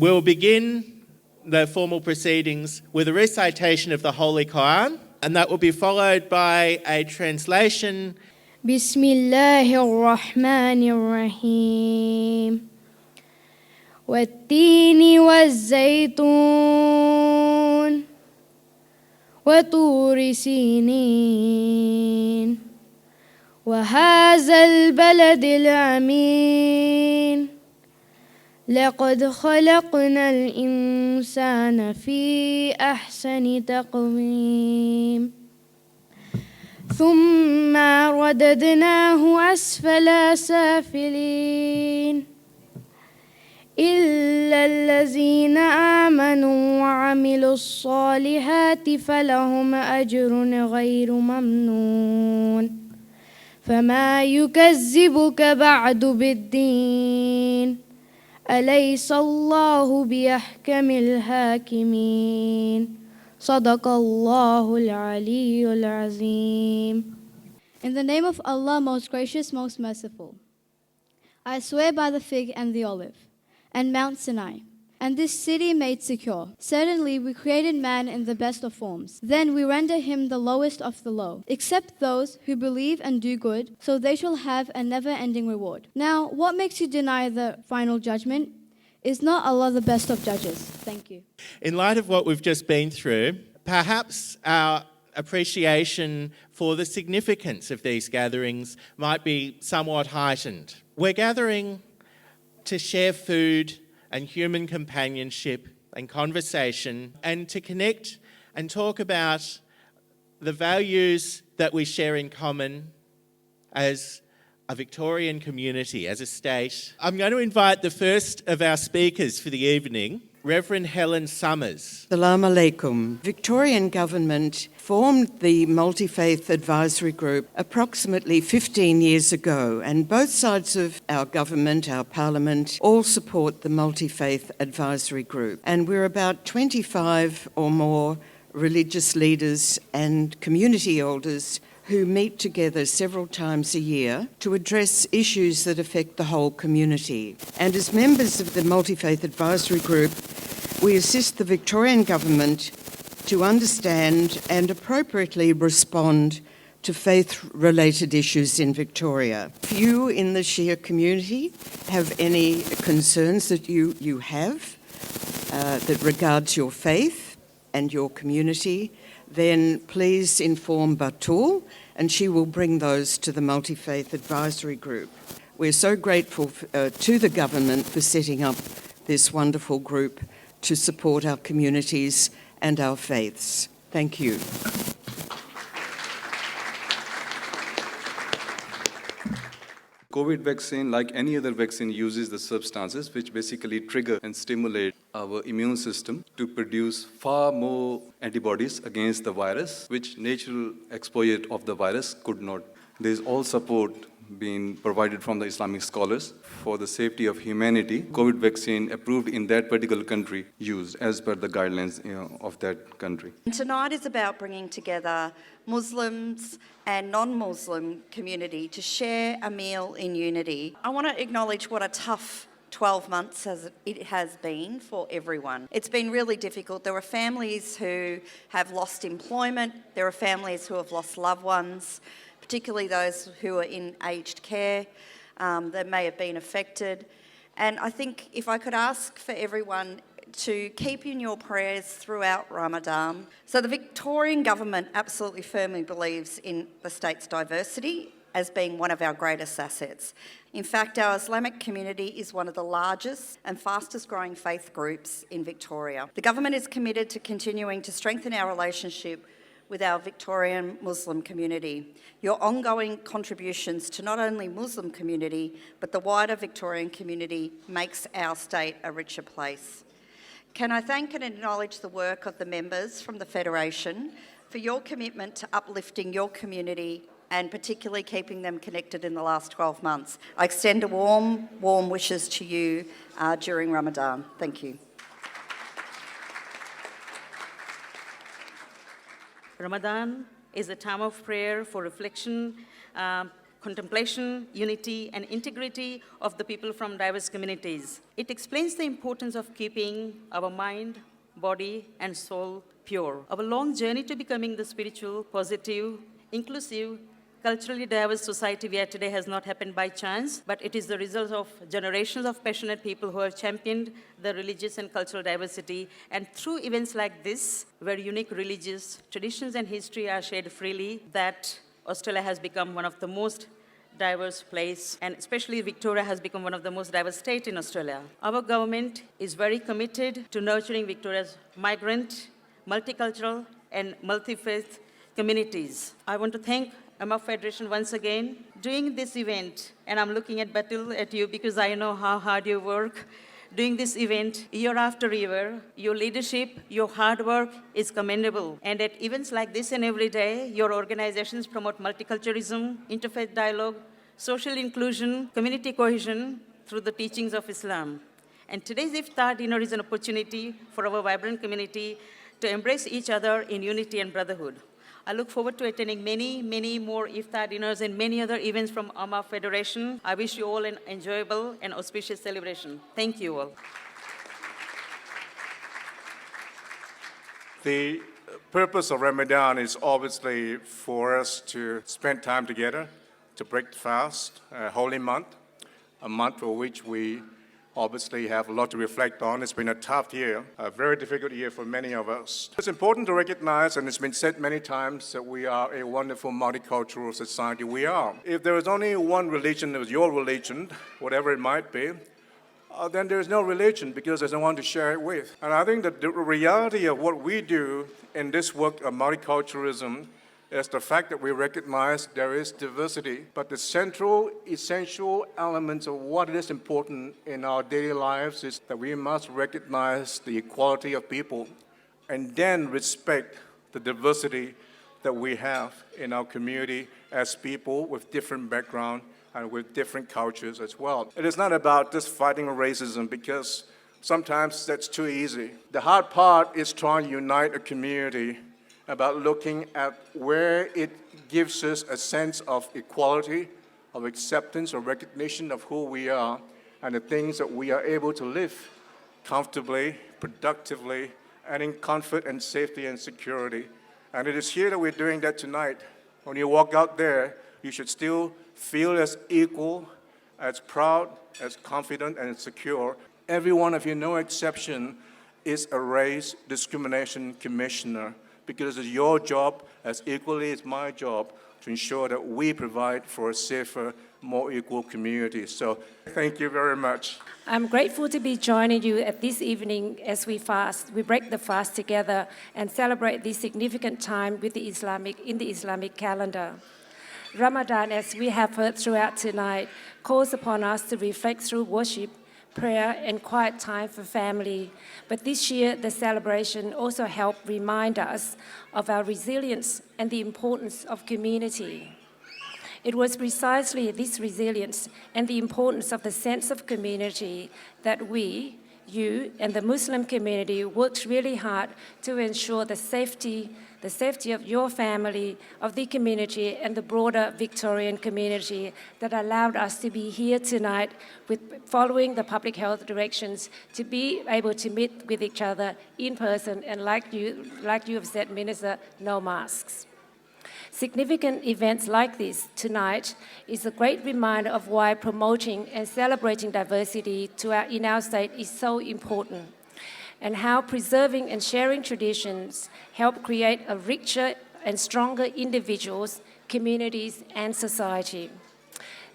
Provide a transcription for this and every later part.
We'll begin the formal proceedings with a recitation of the Holy Quran, and that will be followed by a translation. Bismillahirrahmanirrahim. والتين والزيتون وطور سينين وهذا البلد الأمين لقد خلقنا الإنسان في أحسن تقويم ثم رددناه أسفل سافلين إلا الذين آمنوا وعملوا الصالحات فلهم أجر غير ممنون فما يكذبك بعد بالدين أليس الله بأحكم الحاكمين صدق الله العلي العظيم. In the name of Allah, most gracious, most merciful. I swear by the fig and the olive, and Mount Sinai, and this city made secure. Certainly we created man in the best of forms. Then we render him the lowest of the low, except those who believe and do good, so they shall have a never-ending reward. Now, what makes you deny the final judgment? Is not Allah the best of judges? Thank you. In light of what we've just been through, perhaps our appreciation for the significance of these gatherings might be somewhat heightened. We're gathering to share food and human companionship and conversation, and to connect and talk about the values that we share in common as a Victorian community, as a state. I'm going to invite the first of our speakers for the evening, Reverend Helen Summers. Assalamu alaikum. Victorian Government formed the Multi-Faith Advisory Group approximately 15 years ago, and both sides of our government, our parliament, all support the Multi-Faith Advisory Group. And we're about 25 or more religious leaders and community elders who meet together several times a year to address issues that affect the whole community. And as members of the Multi-Faith Advisory Group, we assist the Victorian Government to understand and appropriately respond to faith-related issues in Victoria. If you in the Shia community have any concerns that you have that regards your faith and your community, then please inform Batul, and she will bring those to the Multi-Faith Advisory Group. We're so grateful to the government for setting up this wonderful group to support our communities and our faiths. Thank you. COVID vaccine, like any other vaccine, uses the substances which basically trigger and stimulate our immune system to produce far more antibodies against the virus, which natural exposure of the virus could not. There is all support being provided from the Islamic scholars for the safety of humanity. COVID vaccine approved in that particular country used as per the guidelines of that country. Tonight is about bringing together Muslims and non-Muslim community to share a meal in unity. I want to acknowledge what a tough 12 months it has been for everyone. It's been really difficult. There are families who have lost employment. There are families who have lost loved ones, particularly those who are in aged care that may have been affected. And I think if I could ask for everyone to keep in your prayers throughout Ramadan. So the Victorian Government absolutely firmly believes in the state's diversity as being one of our greatest assets. In fact, our Islamic community is one of the largest and fastest growing faith groups in Victoria. The government is committed to continuing to strengthen our relationship with our Victorian Muslim community. Your ongoing contributions to not only Muslim community, but the wider Victorian community makes our state a richer place. Can I thank and acknowledge the work of the members from the Federation for your commitment to uplifting your community and particularly keeping them connected in the last 12 months. I extend a warm wishes to you during Ramadan. Thank you. Ramadan is a time of prayer for reflection, contemplation, unity, and integrity of the people from diverse communities. It explains the importance of keeping our mind, body, and soul pure. Our long journey to becoming the spiritual, positive, inclusive, culturally diverse society we are today has not happened by chance, but it is the result of generations of passionate people who have championed the religious and cultural diversity. And through events like this, where unique religious traditions and history are shared freely, that Australia has become one of the most diverse place, and especially Victoria has become one of the most diverse states in Australia. Our government is very committed to nurturing Victoria's migrant, multicultural, and multi-faith communities. I want to thank Amma Federation once again doing this event, and I'm looking at Batul, at you, because I know how hard you work. Doing this event year after year, your leadership, your hard work is commendable. And at events like this and every day, your organizations promote multiculturalism, interfaith dialogue, social inclusion, community cohesion through the teachings of Islam. And today's Iftar dinner is an opportunity for our vibrant community to embrace each other in unity and brotherhood. I look forward to attending many, many more Iftar dinners and many other events from Amma Federation. I wish you all an enjoyable and auspicious celebration. Thank you all. The purpose of Ramadan is obviously for us to spend time together, to break the fast, a holy month, a month for which we obviously have a lot to reflect on. It's been a tough year, a very difficult year for many of us. It's important to recognize, and it's been said many times, that we are a wonderful multicultural society. We are. If there is only one religion, it was your religion, whatever it might be, then there's no religion because there's no one to share it with. And I think that the reality of what we do in this work of multiculturalism is the fact that we recognize there is diversity, but the central, essential elements of what is important in our daily lives is that we must recognize the equality of people and then respect the diversity that we have in our community as people with different backgrounds and with different cultures as well. It is not about just fighting racism because sometimes that's too easy. The hard part is trying to unite a community about looking at where it gives us a sense of equality, of acceptance, or recognition of who we are, and the things that we are able to live comfortably, productively, and in comfort and safety and security. And it is here that we're doing that tonight. When you walk out there, you should still feel as equal, as proud, as confident, and secure. Every one of you, no exception, is a race discrimination commissioner, because it's your job as equally as my job to ensure that we provide for a safer, more equal community. So thank you very much. I'm grateful to be joining you at this evening as we fast. We break the fast together and celebrate this significant time in the Islamic calendar. Ramadan, as we have heard throughout tonight, calls upon us to reflect through worship, prayer, and quiet time for family. But this year, the celebration also helped remind us of our resilience and the importance of community. It was precisely this resilience and the importance of the sense of community that we, you, and the Muslim community worked really hard to ensure the safety of your family, of the community, and the broader Victorian community that allowed us to be here tonight following the public health directions to be able to meet with each other in person, and like you have said, Minister, no masks. Significant events like this tonight is a great reminder of why promoting and celebrating diversity in our state is so important, and how preserving and sharing traditions help create a richer and stronger individuals, communities, and society.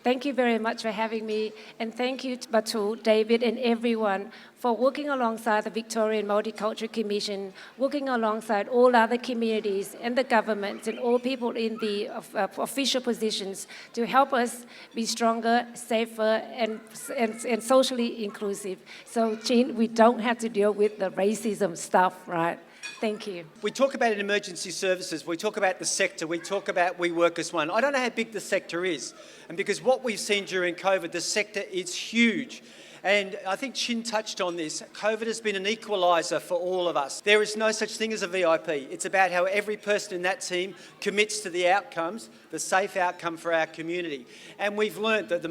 Thank you very much for having me, and thank you to Batul, David, and everyone for working alongside the Victorian Multicultural Commission, working alongside all other communities and the government and all people in the official positions to help us be stronger, safer, and socially inclusive. So, Jean, we don't have to deal with the racism stuff, right? Thank you. We talk about in emergency services, we talk about the sector, we talk about We Work as One. I don't know how big the sector is, and because what we've seen during COVID, the sector is huge. And I think Chin touched on this. COVID has been an equaliser for all of us. There is no such thing as a VIP. It's about how every person in that team commits to the outcomes, the safe outcome for our community. And we've learnt that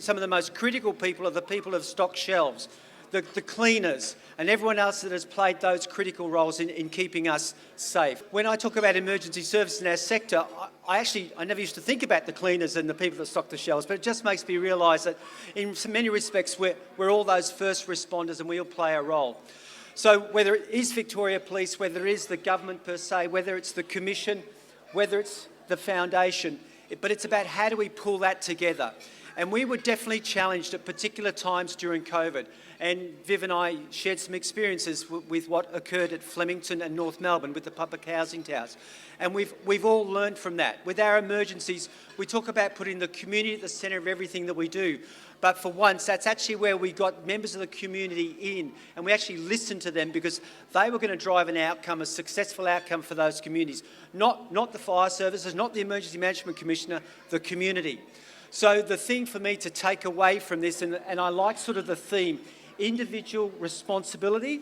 some of the most critical people are the people who have stocked shelves, the cleaners, and everyone else that has played those critical roles in keeping us safe. When I talk about emergency services in our sector, I never used to think about the cleaners and the people that stock the shelves, but it just makes me realise that in many respects we're all those first responders and we all play a role. So whether it is Victoria Police, whether it is the government per se, whether it's the Commission, whether it's the Foundation, but it's about how do we pull that together. And we were definitely challenged at particular times during COVID. And Viv and I shared some experiences with what occurred at Flemington and North Melbourne with the public housing towers. And we've all learned from that. With our emergencies, we talk about putting the community at the centre of everything that we do. But for once, that's actually where we got members of the community in and we actually listened to them because they were going to drive an outcome, a successful outcome for those communities. Not the fire services, not the Emergency Management Commissioner, the community. So the thing for me to take away from this, and I like sort of the theme, individual responsibility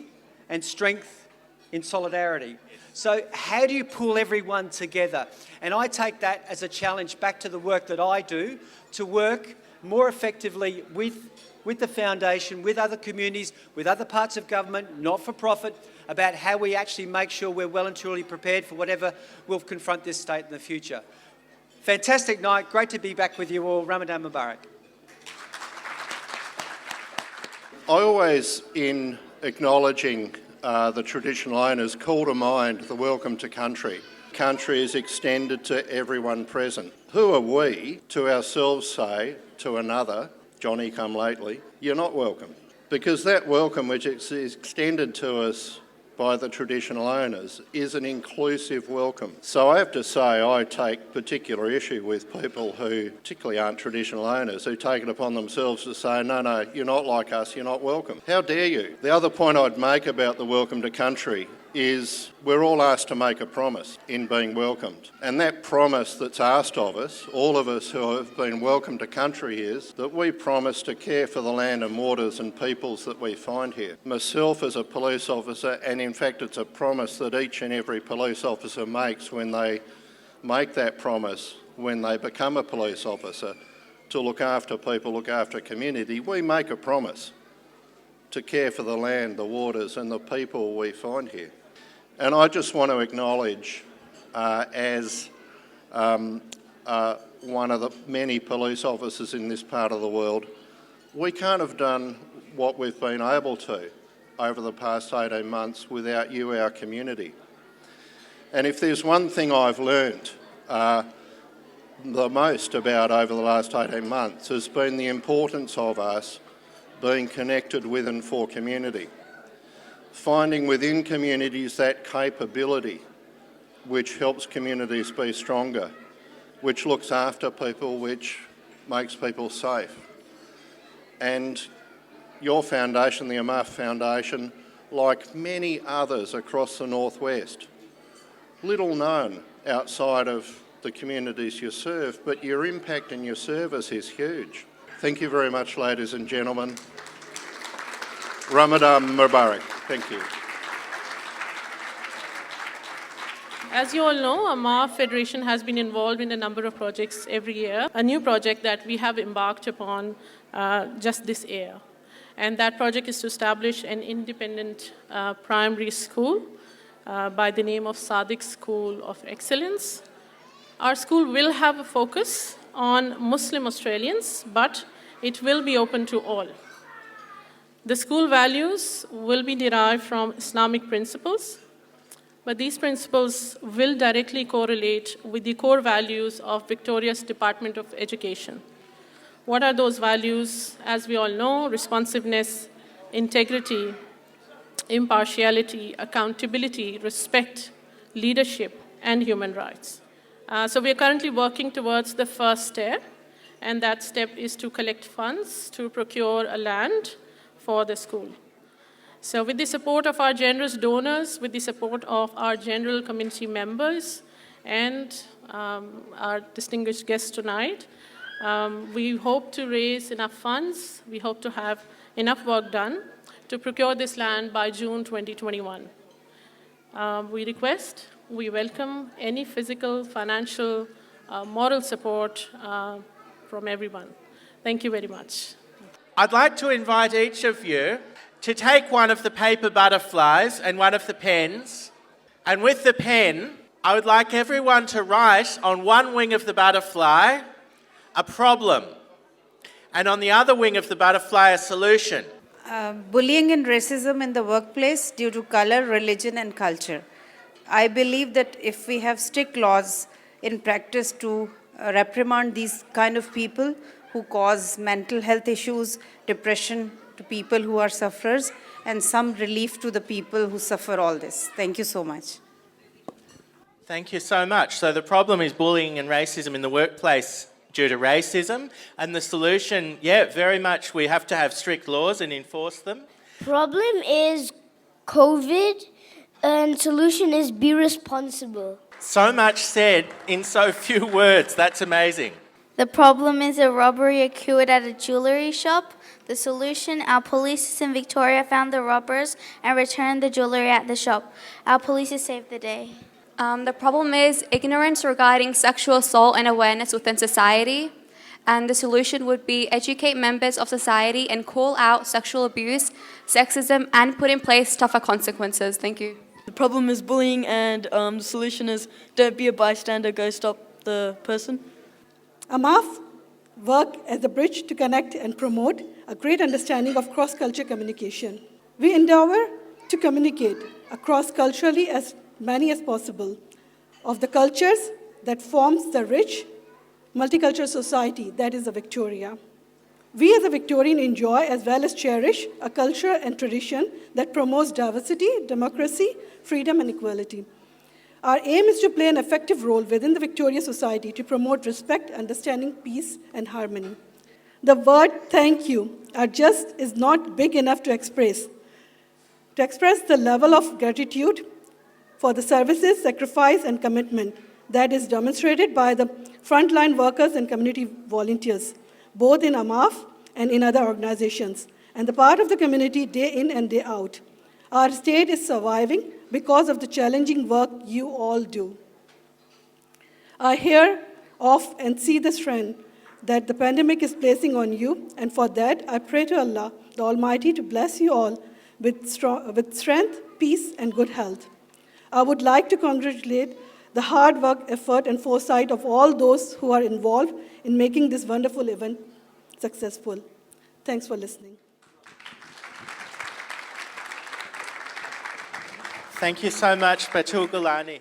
and strength in solidarity. So how do you pull everyone together? And I take that as a challenge back to the work that I do, to work more effectively with the Foundation, with other communities, with other parts of government, not-for-profit, about how we actually make sure we're well and truly prepared for whatever will confront this state in the future. Fantastic night. Great to be back with you all. Ramadan Mubarak. I always, in acknowledging the traditional owners, call to mind the welcome to country. Country is extended to everyone present. Who are we to ourselves say to another, Johnny come lately, you're not welcome? Because that welcome which is extended to us by the traditional owners is an inclusive welcome. So I have to say I take particular issue with people who particularly aren't traditional owners who take it upon themselves to say, no, you're not like us, you're not welcome. How dare you? The other point I'd make about the welcome to country is we're all asked to make a promise in being welcomed. And that promise that's asked of us, all of us who have been welcomed to country, is that we promise to care for the land and waters and peoples that we find here. Myself as a police officer, and in fact it's a promise that each and every police officer makes when they make that promise, when they become a police officer, to look after people, look after community, we make a promise to care for the land, the waters and the people we find here. And I just want to acknowledge, as one of the many police officers in this part of the world, we can't have done what we've been able to over the past 18 months without you, our community. And if there's one thing I've learnt the most about over the last 18 months has been the importance of us being connected with and for community. Finding within communities that capability which helps communities be stronger, which looks after people, which makes people safe. And your foundation, the Amaf Foundation, like many others across the Northwest, little known outside of the communities you serve, but your impact and your service is huge. Thank you very much, ladies and gentlemen. Ramadan Mubarak. Thank you. As you all know, Amaf Federation has been involved in a number of projects every year. A new project that we have embarked upon just this year. And that project is to establish an independent primary school by the name of Sadiq School of Excellence. Our school will have a focus on Muslim Australians, but it will be open to all. The school values will be derived from Islamic principles, but these principles will directly correlate with the core values of Victoria's Department of Education. What are those values? As we all know, responsiveness, integrity, impartiality, accountability, respect, leadership, and human rights. So we are currently working towards the first step, and that step is to collect funds to procure a land for the school. So with the support of our generous donors, with the support of our general community members, and our distinguished guests tonight, we hope to raise enough funds. We hope to have enough work done to procure this land by June 2021. We welcome any physical, financial, moral support from everyone. Thank you very much. I'd like to invite each of you to take one of the paper butterflies and one of the pens, and with the pen, I would like everyone to write on one wing of the butterfly a problem, and on the other wing of the butterfly a solution. Bullying and racism in the workplace due to color, religion, and culture. I believe that if we have strict laws in practice to reprimand these kind of people who cause mental health issues, depression to people who are sufferers, and some relief to the people who suffer all this. Thank you so much. Thank you so much. So the problem is bullying and racism in the workplace due to racism, and the solution, very much we have to have strict laws and enforce them. Problem is COVID, and solution is be responsible. So much said in so few words. That's amazing. The problem is a robbery occurred at a jewellery shop. The solution, our police in Victoria found the robbers and returned the jewellery at the shop. Our police saved the day. The problem is ignorance regarding sexual assault and awareness within society. And the solution would be educate members of society and call out sexual abuse, sexism, and put in place tougher consequences. Thank you. The problem is bullying, and the solution is don't be a bystander, go stop the person. AMAF work as a bridge to connect and promote a great understanding of cross-culture communication. We endeavor to communicate across culturally as many as possible of the cultures that forms the rich multicultural society that is the Victoria. We as a Victorian enjoy as well as cherish a culture and tradition that promotes diversity, democracy, freedom and equality. Our aim is to play an effective role within the Victoria society to promote respect, understanding, peace and harmony. The word thank you is not big enough to express the level of gratitude for the services, sacrifice and commitment that is demonstrated by the frontline workers and community volunteers, both in AMAF and in other organizations, and the part of the community day in and day out. Our state is surviving because of the challenging work you all do. I hear of and see the strain that the pandemic is placing on you, and for that I pray to Allah, the Almighty, to bless you all with strength, peace and good health. I would like to congratulate the hard work, effort and foresight of all those who are involved in making this wonderful event successful. Thanks for listening. Thank you so much, Batul Gulani.